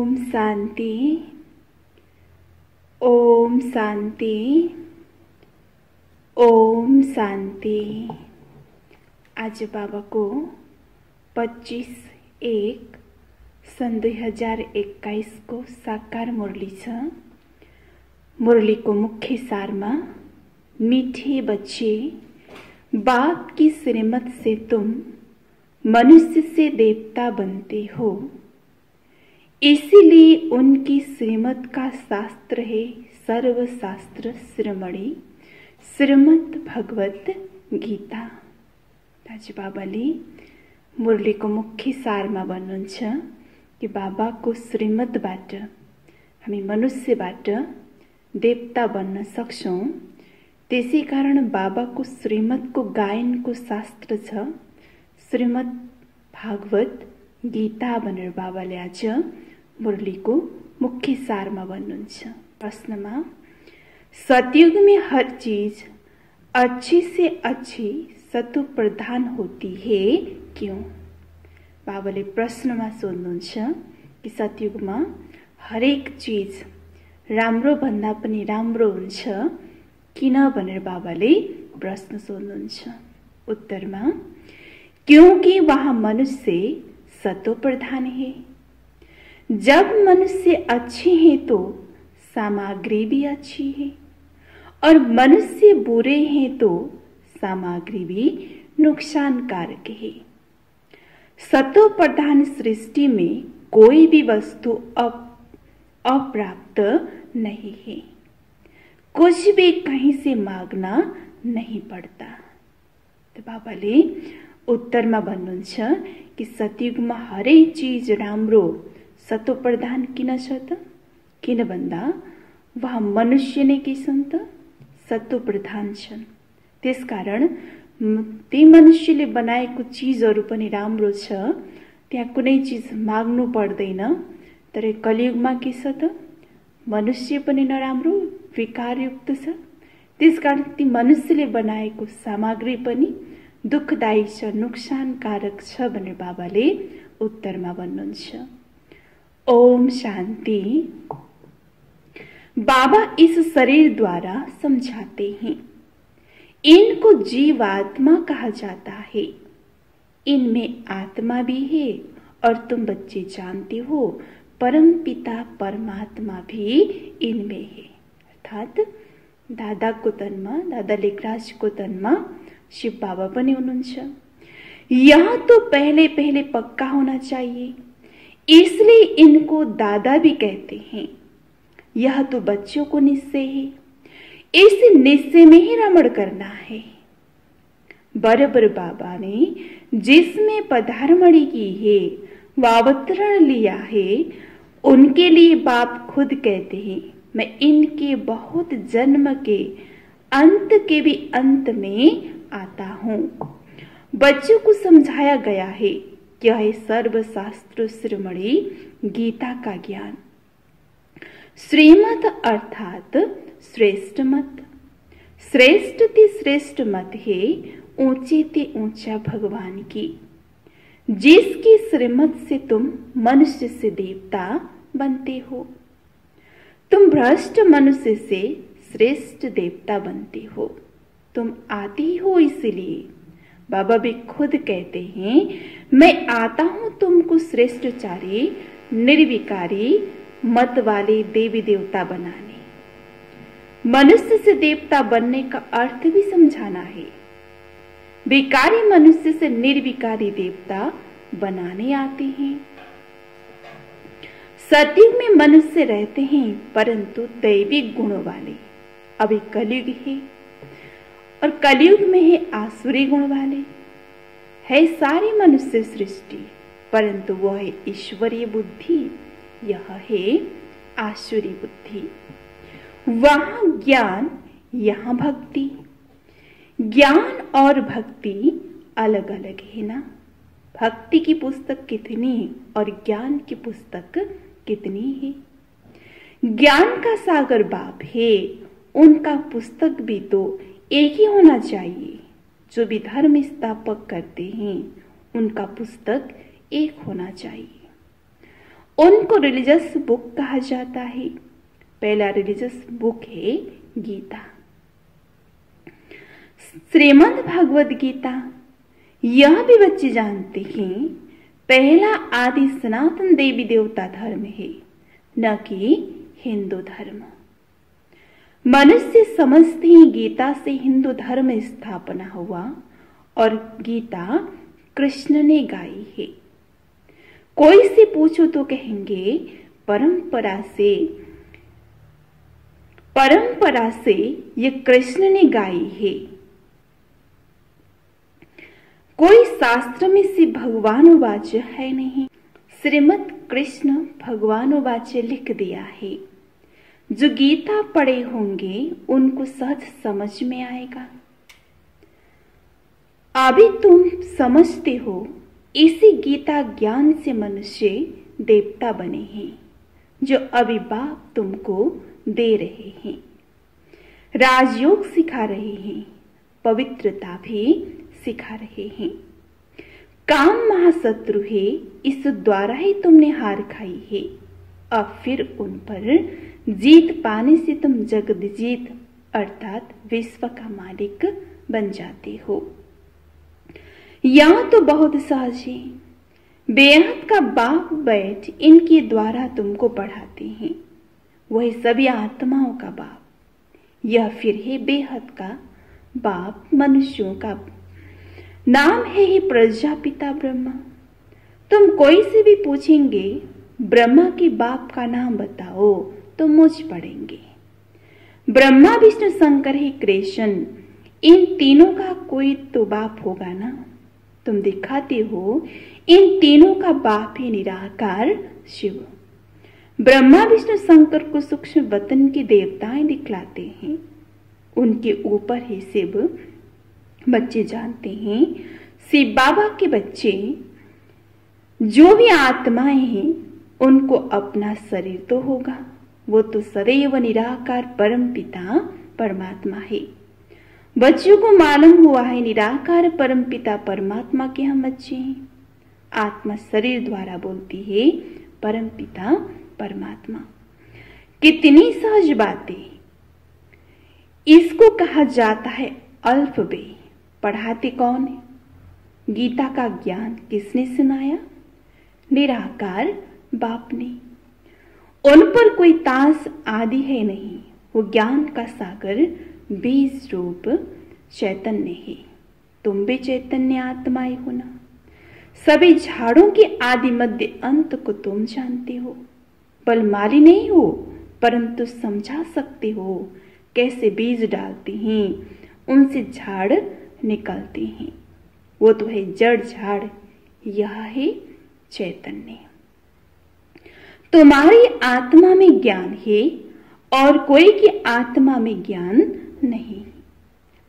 ओम शांति, ओम शांति, ओम शांति। आज बाबा को 25/1 सन 2021 को साकार मुरली छ। मुरली को मुख्य सार में, मीठे बच्चे, बाप की श्रीमत से तुम मनुष्य से देवता बनते हो, इसीलिए उनकी श्रीमत का शास्त्र है सर्वशास्त्र शिरोमणि श्रीमद् भगवत गीता। आज बाबाले मुरलीको मुख्य सारमा भन्नुहुन्छ कि बाबाको श्रीमतबाट हामी मनुष्यबाट देवता बन्न सक्छौं। त्यसै कारण बाबाको श्रीमतको गायनको शास्त्र छ श्रीमद् भागवत गीता भनेर बाबाले आज मुरलीको मुख्य सारमा भन्नुहुन्छ। प्रश्नमा, सतयुग में हर चीज अच्छी से अच्छी सतो प्रधान होती है क्यों? बाबाले प्रश्नमा सोध्नुहुन्छ कि सतयुगमा हरेक चीज राम्रो भन्दा पनि राम्रो हुन्छ किन भनेर बाबाले प्रश्न सोध्नुहुन्छ। उत्तरमा, क्योंकि वहाँ मनुष्य सतो प्रधान है। जब मनुष्य अच्छे हैं तो सामग्री भी अच्छी है, और मनुष्य बुरे हैं तो सामग्री भी नुकसानकारक है। सतो प्रधान सृष्टि में कोई भी वस्तु अप्राप्त नहीं है, कुछ भी कहीं से मांगना नहीं पड़ता। तो बाबाले उत्तरमा भन्नुहुन्छ कि सतयुगमा हरेक चीज राम्रो सतो प्रधान किन छ त? किन भन्दा वहाँ मनुष्य नै के छन् त? सतो प्रधान छन्। त्यसकारण ती मनुष्यले बनाएको चीजहरू पनि राम्रो छ, त्यहाँ कुनै चीज माग्नु पर्दैन। तर कलियुगमा के छ त? मनुष्य पनि नराम्रो विकारयुक्त छ। त्यसकारण ती मनुष्यले बनाएको सामग्री पनि दुःखदायी छ, नुकसानकारक छ भनेर बाबाले उत्तरमा भन्नुहुन्छ। ओम शांति। बाबा इस शरीर द्वारा समझाते हैं, इनको जीवात्मा कहा जाता है। इनमें आत्मा भी है, और तुम बच्चे जानते हो परम पिता परमात्मा भी इनमें है। अर्थात दादाको तनमा, दादा लेखराजको तनमा शिव बाबा पनि हुनुहुन्छ। यह तो पहले पहले पक्का होना चाहिए, इसलिए इनको दादा भी कहते हैं। यह तो बच्चों को निश्चय है, इस निश्चय में ही रमण करना है। बराबर बाबा ने जिसमें पधारमणि की है व अवतरण लिया है, उनके लिए बाप खुद कहते हैं, मैं इनके बहुत जन्म के अंत के भी अंत में आता हूं। बच्चों को समझाया गया है कि यह सर्वशास्त्र शिरोमणि गीता का ज्ञान। श्रीमत अर्थात श्रेष्ठ मत। श्रेष्ठ ते श्रेष्ठ मत है ऊंचे ते ऊंचा भगवान की, जिसकी श्रीमत से तुम मनुष्य से देवता बनते हो। तुम भ्रष्ट मनुष्य से श्रेष्ठ देवता बनते हो। तुम आते ही हो, इसलिए बाबा भी खुद कहते हैं, मैं आता हूं तुमको श्रेष्ठचारी निर्विकारी मत वाले देवी देवता बनाने। मनुष्य से देवता बनने का अर्थ भी समझाना है। विकारी मनुष्य से निर्विकारी देवता बनाने आते हैं। सतयुग में मनुष्य रहते हैं, परंतु दैविक गुणों वाले। अभी कलयुग है, और कलयुग में है आसुरी गुण वाले। है सारी मनुष्य सृष्टि, परंतु वह है ईश्वरीय बुद्धि, यह है आसुरी बुद्धि। वहां ज्ञान, यहां भक्ति। ज्ञान और भक्ति अलग अलग है ना? भक्ति की पुस्तक कितनी और ज्ञान की पुस्तक कितनी है? ज्ञान का सागर बाप है, उनका पुस्तक भी तो एक ही होना चाहिए। जो भी धर्म स्थापक करते हैं, उनका पुस्तक एक होना चाहिए। उनको रिलीजियस बुक कहा जाता है। पहला रिलीजियस बुक है गीता, श्रीमद् भगवद गीता। यह भी बच्चे जानते हैं पहला आदि सनातन देवी देवता धर्म है, न कि हिंदू धर्म। मनुष्य समझते हैं गीता से हिंदू धर्म स्थापना हुआ और गीता कृष्ण ने गाई है। कोई से पूछो तो कहेंगे परंपरा से ये कृष्ण ने गाई है। कोई शास्त्र में से भगवानुवाच्य है नहीं, श्रीमद् कृष्ण भगवानुवाच्य लिख दिया है। जो गीता पढ़े होंगे उनको सहज समझ में आएगा। अभी तुम समझते हो, इसी गीता ज्ञान से मनुष्य देवता बने हैं, जो अभी बाप तुमको दे रहे हैं। राजयोग सिखा रहे हैं, पवित्रता भी सिखा रहे हैं। काम महाशत्रु है, इस द्वारा ही तुमने हार खाई है। अब फिर उन पर जीत पाने से तुम जगदजीत अर्थात विश्व का मालिक बन जाते हो। यह तो बहुत सहज है। बेअहद का बाप बैठ इनके द्वारा तुमको पढ़ाते हैं, वही सभी आत्माओं का बाप। यह फिर है बेहद का बाप, मनुष्यों का नाम है ही प्रजापिता ब्रह्मा। तुम कोई से भी पूछेंगे ब्रह्मा के बाप का नाम बताओ तो मुझ पड़ेंगे। ब्रह्मा विष्णु शंकर ही कृष्ण, इन तीनों का कोई तो बाप होगा ना। तुम दिखाते हो इन तीनों का बाप है निराकार शिव। ब्रह्मा विष्णु शंकर को सूक्ष्म वतन के देवताएं दिखलाते हैं, उनके ऊपर ही शिव। बच्चे जानते हैं शिव बाबा के बच्चे जो भी आत्माएं हैं उनको अपना शरीर तो होगा, वो तो सदैव निराकार परम पिता परमात्मा है। बच्चों को मालूम हुआ है निराकार परम पिता परमात्मा के हम बच्चे हैं। आत्मा शरीर द्वारा बोलती है परम पिता परमात्मा। कितनी सहज बातें। इसको कहा जाता है अल्फबे। पढ़ाते कौन है? गीता का ज्ञान किसने सुनाया? निराकार बाप ने। उन पर कोई तास आदि है नहीं, वो ज्ञान का सागर बीज रूप चैतन्य है। तुम भी चैतन्य आत्माएं हो ना। सभी झाड़ों के आदि मध्य अंत को तुम जानते हो। बलमाली नहीं हो, परंतु समझा सकते हो कैसे बीज डालते हैं, उनसे झाड़ निकलते हैं। वो तो है जड़ झाड़, यह है चैतन्य। तुम्हारी आत्मा में ज्ञान है और कोई की आत्मा में ज्ञान नहीं।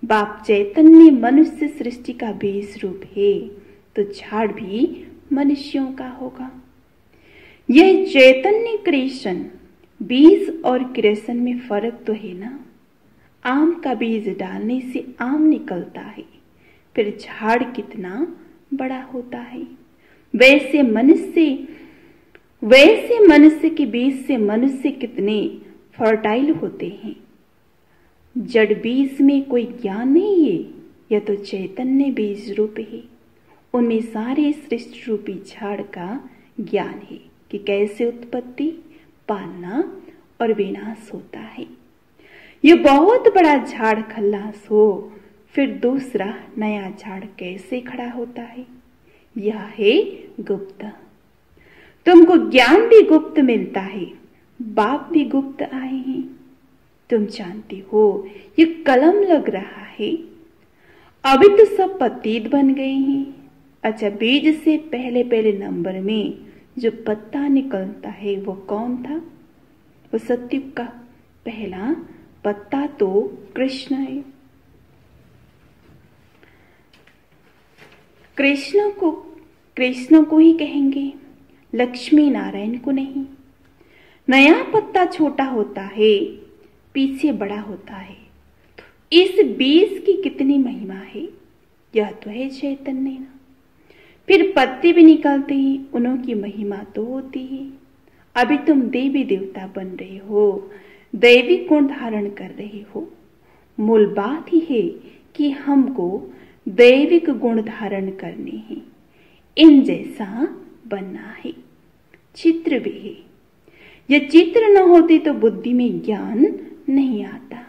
बाप चैतन्य मनुष्य सृष्टि का बीज रूप है, तो झाड़ भी मनुष्यों का होगा। यह चैतन्य क्रिएशन, बीज और क्रिएशन में फर्क तो है ना। आम का बीज डालने से आम निकलता है, फिर झाड़ कितना बड़ा होता है। वैसे मनुष्य के बीज से मनुष्य कितने फर्टाइल होते हैं। जड़ बीज में कोई ज्ञान नहीं है, यह तो चैतन्य बीज रूप है। उनमें सारे सृष्टि रूपी झाड़ का ज्ञान है कि कैसे उत्पत्ति, पालना और विनाश होता है। यह बहुत बड़ा झाड़ खल्लास हो, फिर दूसरा नया झाड़ कैसे खड़ा होता है। यह है गुप्त। तुमको ज्ञान भी गुप्त मिलता है, बाप भी गुप्त आए हैं। तुम जानते हो ये कलम लग रहा है, अभी तो सब पत्तीत बन गए हैं। अच्छा, बीज से पहले पहले नंबर में जो पत्ता निकलता है वो कौन था? वो सत्युग का पहला पत्ता तो कृष्ण है। कृष्ण को ही कहेंगे, लक्ष्मी नारायण को नहीं। नया पत्ता छोटा होता है, पीछे बड़ा होता है। इस बीज की कितनी महिमा है। यह तो है चैतन्य ना। फिर पत्ते भी निकलते हैं, उन्हों की महिमा तो होती है। अभी तुम देवी देवता बन रहे हो, दैवी गुण धारण कर रहे हो। मूल बात ही है कि हमको दैविक गुण धारण करने हैं, इन जैसा बनना है। चित्र भी है, यह चित्र न होते तो बुद्धि में ज्ञान नहीं आता।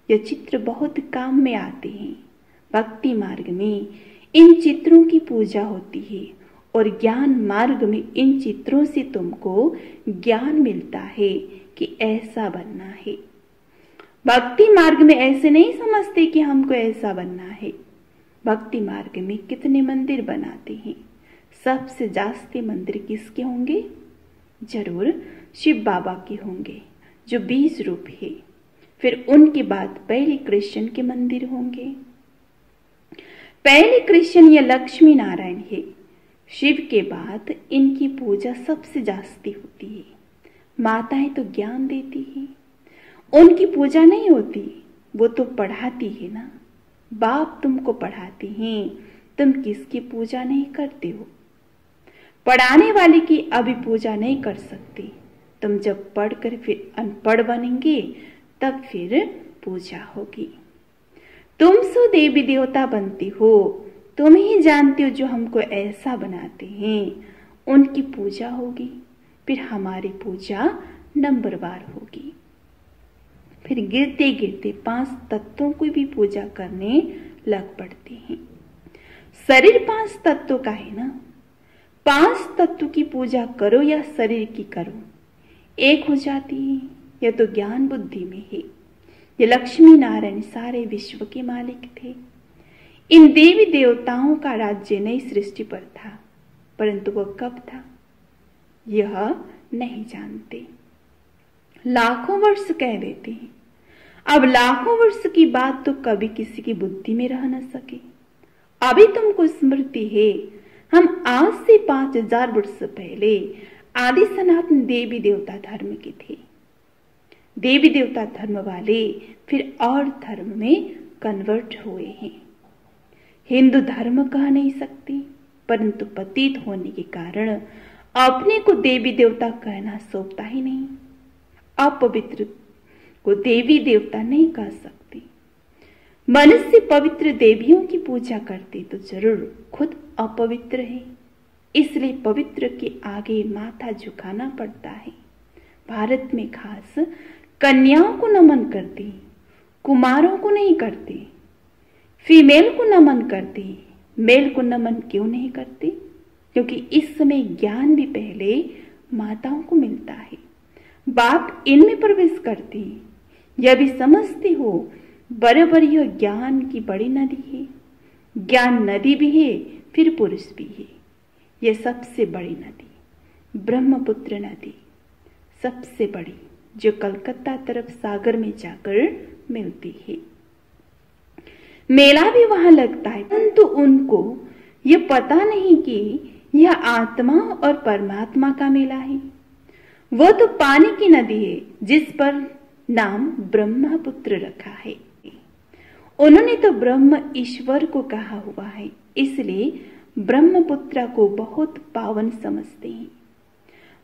यह चित्र बहुत काम में आते हैं। भक्ति मार्ग में इन चित्रों की पूजा होती है और ज्ञान मार्ग में इन चित्रों से तुमको ज्ञान मिलता है कि ऐसा बनना है। भक्ति मार्ग में ऐसे नहीं समझते कि हमको ऐसा बनना है। भक्ति मार्ग में कितने मंदिर बनाते हैं, सबसे जास्ती मंदिर किसके होंगे? जरूर शिव बाबा के होंगे, जो 20 रूप है। फिर उनके बाद पहले कृष्ण के मंदिर होंगे। पहले कृष्ण या लक्ष्मी नारायण है। शिव के बाद इनकी पूजा सबसे जास्ती होती है। माताएं तो ज्ञान देती हैं, उनकी पूजा नहीं होती, वो तो पढ़ाती है ना। बाप तुमको पढ़ाते हैं, तुम किसकी पूजा नहीं करते हो? पढ़ाने वाले की अभी पूजा नहीं कर सकते। तुम जब पढ़कर फिर अनपढ़ बनेंगे तब फिर पूजा होगी। तुम सो देवी देवता बनते हो, तुम ही जानते हो जो हमको ऐसा बनाते हैं, उनकी पूजा होगी। फिर हमारी पूजा नंबरवार होगी। फिर गिरते गिरते 5 तत्वों की भी पूजा करने लग पड़ते हैं। शरीर 5 तत्वों का है ना। 5 तत्व की पूजा करो या शरीर की करो, एक हो जाती है। यह तो ज्ञान बुद्धि में है। ये लक्ष्मी नारायण सारे विश्व के मालिक थे। इन देवी देवताओं का राज्य नई सृष्टि पर था, परंतु वह कब था यह नहीं जानते। लाखों वर्ष कह देते हैं। अब लाखों वर्ष की बात तो कभी किसी की बुद्धि में रह न सके। अभी तुमको स्मृति है, हम आज से 5000 वर्ष पहले आदि सनातन देवी देवता धर्म के थे। देवी देवता धर्म वाले फिर और धर्म में कन्वर्ट हुए हैं। हिंदू धर्म कह नहीं सकते, परंतु पतित होने के कारण अपने को देवी देवता कहना सोचता ही नहीं। अपवित्र को देवी देवता नहीं कह सकते। मनुष्य पवित्र देवियों की पूजा करते तो जरूर खुद अपवित्र है, इसलिए पवित्र के आगे माथा झुकाना पड़ता है। भारत में खास कन्याओं को नमन करते, कुमारों को नहीं करते। फीमेल को नमन करते, मेल को नमन क्यों नहीं करते? क्योंकि इस समय ज्ञान भी पहले माताओं को मिलता है। बाप इनमें प्रवेश करते हैं। यह भी समझते हो बराबर यह ज्ञान की बड़ी नदी है। ज्ञान नदी भी है, फिर पुरुष भी है। यह सबसे बड़ी नदी ब्रह्मपुत्र नदी सबसे बड़ी, जो कलकत्ता तरफ सागर में जाकर मिलती है। मेला भी वहां लगता है, परंतु उनको यह पता नहीं कि यह आत्मा और परमात्मा का मेला है। वह तो पानी की नदी है जिस पर नाम ब्रह्मपुत्र रखा है। उन्होंने तो ब्रह्म ईश्वर को कहा हुआ है, इसलिए ब्रह्मपुत्र को बहुत पावन समझते हैं।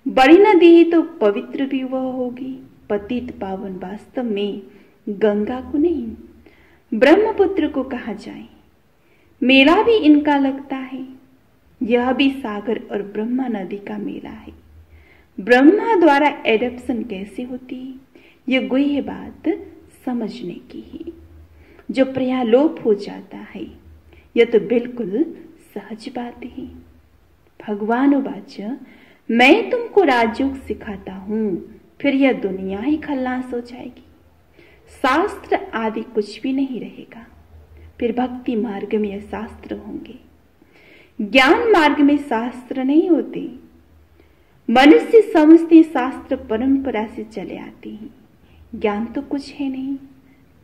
बड़ी नदी है तो पवित्र भी वह होगी। पतित पावन वास्तव में गंगा को नहीं, ब्रह्मपुत्र को कहा जाए। मेला भी इनका लगता है। यह भी सागर और ब्रह्मा नदी का मेला है। ब्रह्मा द्वारा एडप्शन कैसे होती है, यह गुह्य बात समझने की है, जो प्रयालोप हो जाता है। यह तो बिल्कुल सहज बात है। भगवान वाच, मैं तुमको राजयोग सिखाता हूं, फिर यह दुनिया ही खल्लास हो जाएगी। शास्त्र आदि कुछ भी नहीं रहेगा। फिर भक्ति मार्ग में यह शास्त्र होंगे। ज्ञान मार्ग में शास्त्र नहीं होते। मनुष्य समझते शास्त्र परंपरा से चले आते हैं। ज्ञान तो कुछ है नहीं।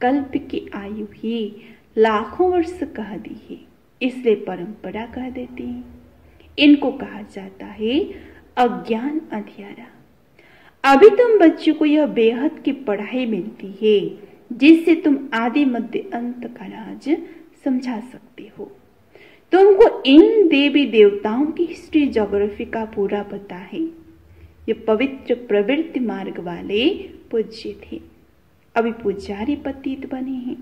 कल्प की आयु ही लाखों वर्ष कह दी है, इसलिए परंपरा कह देते हैं। इनको कहा जाता है अज्ञान अंधियारा। अभी तुम बच्चों को यह बेहद की पढ़ाई मिलती है, जिससे तुम आदि मध्य अंत का राज समझा सकते हो। तुमको इन देवी देवताओं की हिस्ट्री ज्योग्राफी का पूरा पता है। ये पवित्र प्रवृत्ति मार्ग वाले पूज्य थे। अभी पुजारी पतित बने हैं।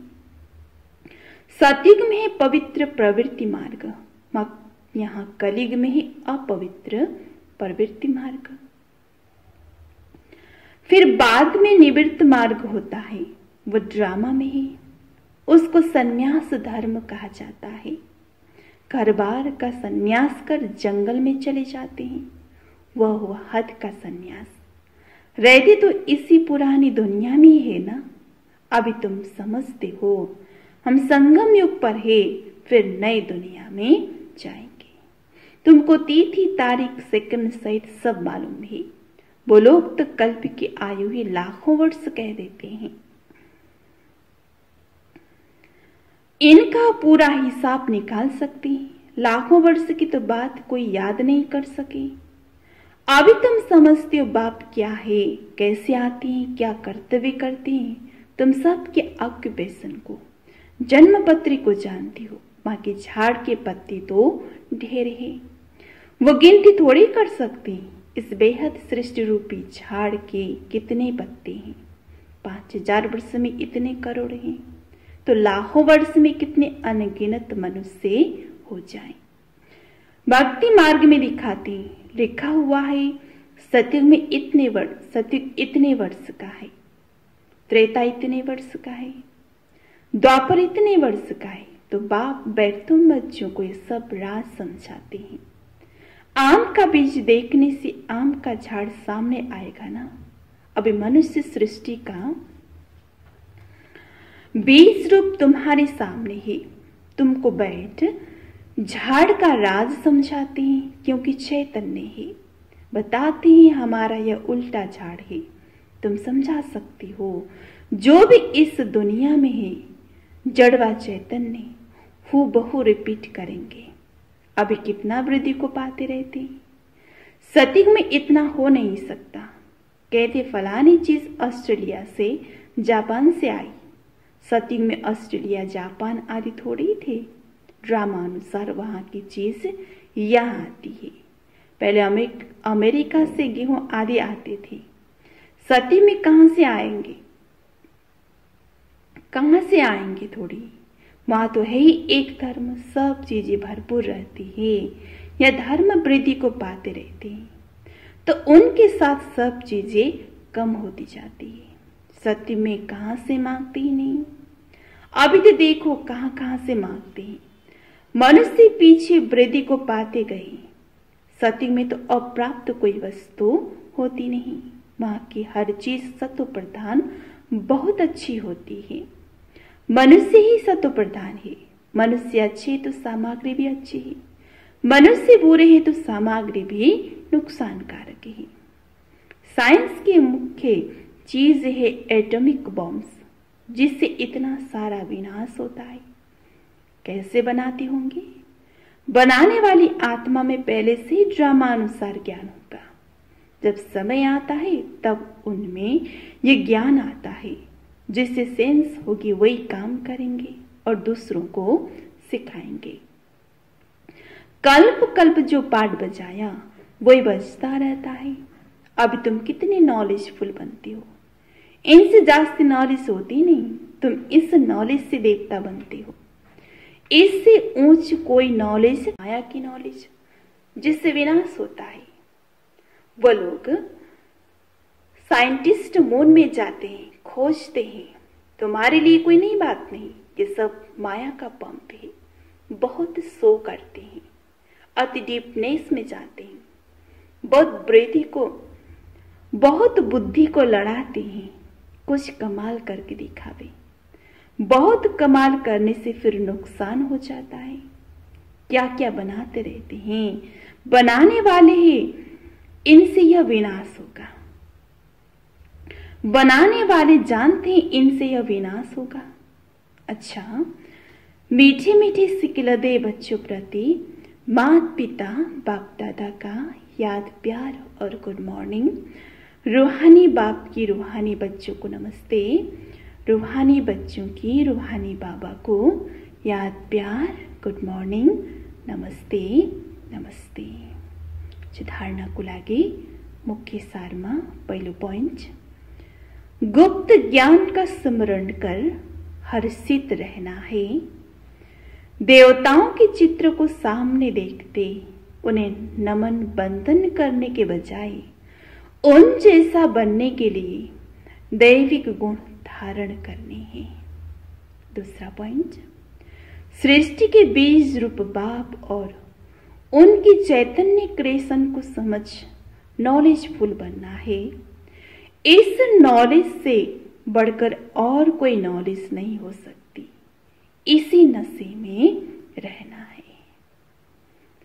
सतयुग में है पवित्र प्रवृत्ति मार्ग, यहाँ कलयुग में है अपवित्र प्रवृत्ति मार्ग। फिर बाद में निवृत्त मार्ग होता है, वो ड्रामा में है। उसको संन्यास धर्म कहा जाता है। घर बार का संन्यास कर जंगल में चले जाते हैं, वह हुआ हद का संन्यास। रहते तो इसी पुरानी दुनिया में ही है ना। अभी तुम समझते हो हम संगम युग पर है, फिर नई दुनिया में जाएंगे। तुमको तिथि तारीख सेकंड सहित सब मालूम है। वो लोग तो कल्प की आयु ही लाखों वर्ष कह देते हैं। इनका पूरा हिसाब निकाल सकते हैं। लाखों वर्ष की तो बात कोई याद नहीं कर सके। अभी तुम समझते हो बाप क्या है, कैसे आते हैं, क्या कर्तव्य करते हैं। तुम सबके ऑक्यूपेशन को, जन्म पत्री को जानती हो। माँ के झाड़ के पत्ते तो ढेर है, वो गिनती थोड़ी कर सकते हैं। इस बेहद सृष्टि रूपी झाड़ के कितने पत्ते हैं। 5000 वर्ष में इतने करोड़ हैं, तो लाखों वर्ष में कितने अनगिनत मनुष्य हो जाएं। भक्ति मार्ग में दिखाते हैं, लिखा हुआ है सतयुग में इतने वर्ष, सतयुग इतने वर्ष का है, त्रेता इतने वर्ष का है, द्वापर इतने वर्ष का है। तो बाप बैठतुम बच्चों को ये सब राज समझाते हैं। आम का बीज देखने से आम का झाड़ सामने आएगा ना। अभी मनुष्य सृष्टि का बीज रूप तुम्हारे सामने है। तुमको बैठ झाड़ का राज समझाते हैं, क्योंकि चैतन्य है। बताते हैं हमारा यह उल्टा झाड़ है। तुम समझा सकती हो जो भी इस दुनिया में है जड़वा चैतन्य हूबहू रिपीट करेंगे। अभी कितना वृद्धि को पाते रहते हैं। सतयुग में इतना हो नहीं सकता। कहते फलानी चीज ऑस्ट्रेलिया से, जापान से आई। सतयुग में ऑस्ट्रेलिया, जापान आदि थोड़ी थे। ड्रामा अनुसार वहां की चीज यहाँ आती है। पहले अमेरिका से गेहूं आदि आते थे। सतयुग में कहां से आएंगे, कहां से आएंगे थोड़ी। वहां तो है ही एक धर्म, सब चीजें भरपूर रहती है। यह धर्म वृद्धि को पाते रहते हैं, तो उनके साथ सब चीजें कम होती जाती है। सत्य में कहां से मांगते ही नहीं। अभी तो देखो कहां कहां से मांगते हैं। मनुष्य पीछे वृद्धि को पाते गए। सत्य में तो अप्राप्त कोई वस्तु होती नहीं। वहां की हर चीज सत्व प्रधान बहुत अच्छी होती है। मनुष्य ही सत्व प्रधान है। मनुष्य अच्छे तो सामग्री भी अच्छी है, मनुष्य बुरे है तो सामग्री भी नुकसानकारक है। साइंस की मुख्य चीज है एटॉमिक बॉम्ब्स, जिससे इतना सारा विनाश होता है। कैसे बनाते होंगे? बनाने वाली आत्मा में पहले से ही ड्रामा अनुसार ज्ञान होगा। जब समय आता है तब उनमें ये ज्ञान आता है, जिससे सेंस होगी वही काम करेंगे और दूसरों को सिखाएंगे। कल्प कल्प जो पाठ बजाया वही बजता रहता है। अभी तुम कितने नॉलेजफुल बनते हो। इनसे जास्ती नॉलेज होती नहीं। तुम इस नॉलेज से देवता बनते हो। इससे ऊंच कोई नॉलेज, माया की नॉलेज, जिससे विनाश होता है। वो लोग साइंटिस्ट मून में जाते हैं, खोजते हैं। तुम्हारे लिए कोई नई बात नहीं। ये सब माया का पंप है। बहुत शो करते हैं, अति डीपनेस में जाते हैं, बहुत बुद्धि को लड़ाते हैं। कुछ कमाल करके दिखावे। बहुत कमाल करने से फिर नुकसान हो जाता है। क्या क्या बनाते रहते हैं। बनाने वाले हैं, इनसे यह विनाश होगा। बनाने वाले जानते हैं इनसे यह विनाश होगा। अच्छा, मीठे मीठे सिकलदे बच्चों प्रति माता पिता बाप दादा का याद प्यार और गुड मॉर्निंग। रूहानी बाप की रूहानी बच्चों को नमस्ते। रूहानी बच्चों की रूहानी बाबा को याद प्यार गुड मॉर्निंग, नमस्ते नमस्ते। जो धारणा को लागे मुख्य सार में पहलो पॉइंट, गुप्त ज्ञान का स्मरण कर हर्षित रहना है। देवताओं के चित्र को सामने देखते उन्हें नमन बंदन करने के बजाय उन जैसा बनने के लिए दैविक गुण धारण करने हैं। दूसरा पॉइंट, सृष्टि के बीज रूप बाप और उनकी चैतन्य क्रिएशन को समझ नॉलेजफुल बनना है। इस नॉलेज से बढ़कर और कोई नॉलेज नहीं हो सकती। इसी नशे में रहना है।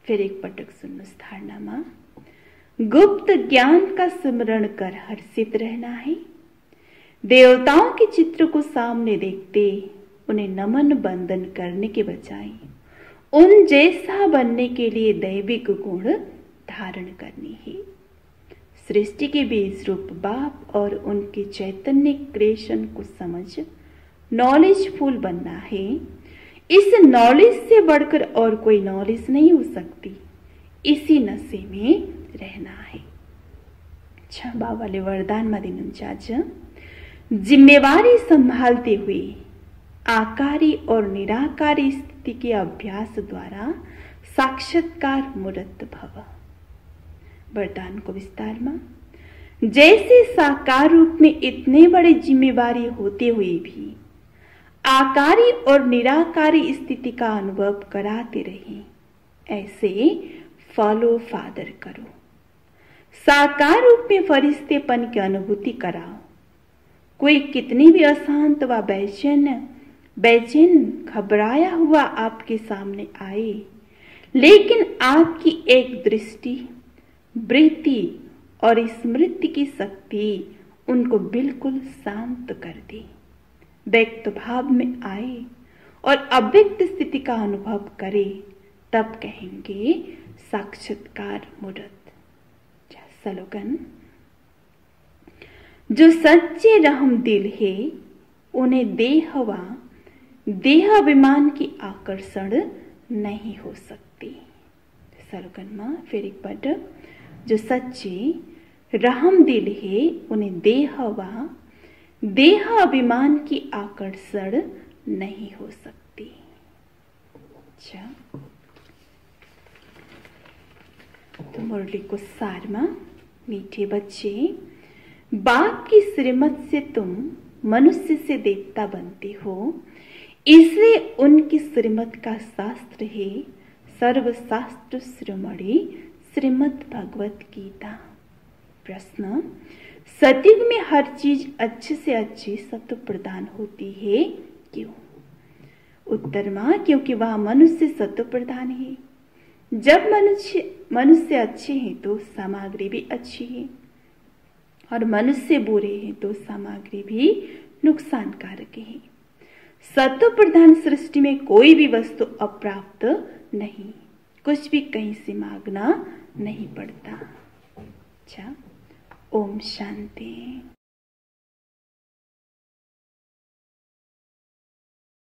फिर एक पटक सुनो धारणा, गुप्त ज्ञान का स्मरण कर हर्षित रहना है। देवताओं के चित्र को सामने देखते उन्हें नमन बंदन करने के बजाय उन जैसा बनने के लिए दैविक गुण धारण करनी है। सृष्टि के बीज रूप बाप और उनके चैतन्य क्रिएशन को समझ नॉलेजफुल बनना है। इस नॉलेज से बढ़कर और कोई नॉलेज नहीं हो सकती। इसी नशे में रहना है। अच्छा, बाबाले वरदानमा दिनुहुन्छ आज, जिम्मेवारी संभालते हुए आकारी और निराकारी स्थिति के अभ्यास द्वारा साक्षात्कार मूर्त भव। वरदान को विस्तार में, जैसे साकार रूप में इतने बड़े जिम्मेवारी होते हुए भी आकारी और निराकारी स्थिति का अनुभव कराते रहे, ऐसे फॉलो फादर करो। साकार रूप में फरिश्तेपन की अनुभूति कराओ। कोई कितनी भी अशांत व बेचैन घबराया हुआ आपके सामने आए, लेकिन आपकी एक दृष्टि, वृत्ति और स्मृति की शक्ति उनको बिल्कुल शांत कर दे। व्यक्त भाव में आए और अव्यक्त स्थिति का अनुभव करे, तब कहेंगे साक्षात्कार मूर्त। स्लोगन, जो सच्चे रहम दिल है उन्हें देह अभिमान की आकर्षण नहीं हो सकती। स्लोगन में फिर एक बार, जो सच्चे रहम दिल है उन्हें देह अभिमान की आकर्षण नहीं हो सकती। अच्छा, तो मुरली को सार में, मीठे बच्चे, बाप की श्रीमत से तुम मनुष्य से देवता बनते हो, इसलिए उनकी श्रीमत का शास्त्र है सर्वशास्त्र शिरोमणि श्रीमद् भगवत गीता। प्रश्न, सतयुग में हर चीज अच्छे से अच्छी सत्व प्रदान होती है, क्यों? उत्तर में, क्योंकि वह मनुष्य सत्व प्रदान है। जब मनुष्य अच्छे हैं तो सामग्री भी अच्छी है, और मनुष्य बुरे हैं तो सामग्री भी नुकसानकारक है। सत्व प्रधान सृष्टि में कोई भी वस्तु अप्राप्त नहीं, कुछ भी कहीं से मांगना नहीं पड़ता। अच्छा, ओम शांति।